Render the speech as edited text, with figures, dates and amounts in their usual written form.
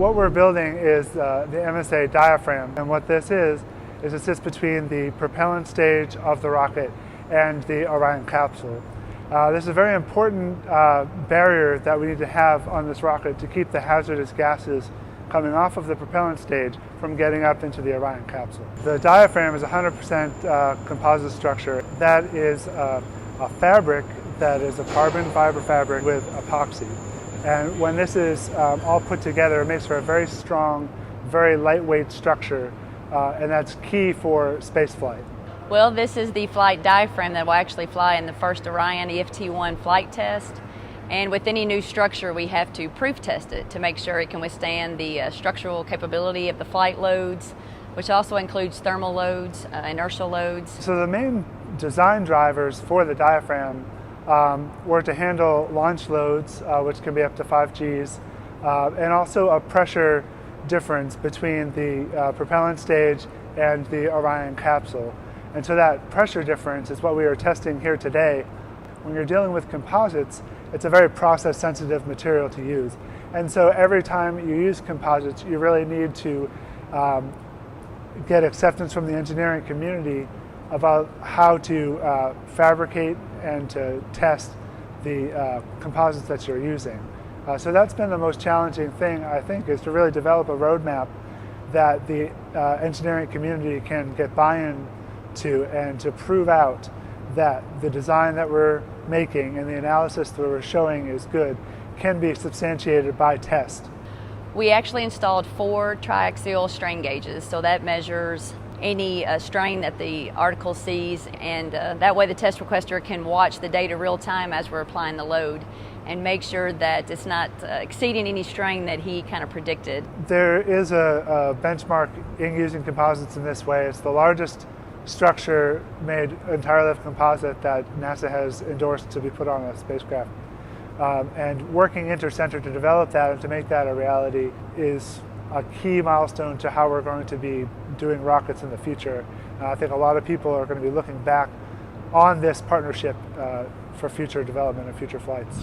what we're building is the MSA diaphragm, and what this is it sits between the propellant stage of the rocket and the Orion capsule. This is a very important barrier that we need to have on this rocket to keep the hazardous gases coming off of the propellant stage from getting up into the Orion capsule. The diaphragm is 100% composite structure. That is a fabric that is a carbon fiber fabric with epoxy. And when this is all put together, it makes for a very strong, very lightweight structure, and that's key for spaceflight. Well, this is the flight diaphragm that will actually fly in the first Orion EFT-1 flight test. And with any new structure, we have to proof test it to make sure it can withstand the structural capability of the flight loads, which also includes thermal loads, inertial loads. So the main design drivers for the diaphragm were to handle launch loads, which can be up to 5 Gs, and also a pressure difference between the propellant stage and the Orion capsule. And so that pressure difference is what we are testing here today. When you're dealing with composites, it's a very process-sensitive material to use. And so every time you use composites, you really need to get acceptance from the engineering community about how to fabricate and to test the composites that you're using. So that's been the most challenging thing, I think, is to really develop a roadmap that the engineering community can get buy-in to, and to prove out that the design that we're making and the analysis that we're showing is good can be substantiated by test. We actually installed 4 triaxial strain gauges, so that measures any strain that the article sees, and that way the test requester can watch the data real time as we're applying the load and make sure that it's not exceeding any strain that he kind of predicted. There is a benchmark in using composites in this way. It's the largest structure made entirely of composite that NASA has endorsed to be put on a spacecraft. And working inter-center to develop that and to make that a reality is a key milestone to how we're going to be doing rockets in the future. I think a lot of people are going to be looking back on this partnership for future development and future flights.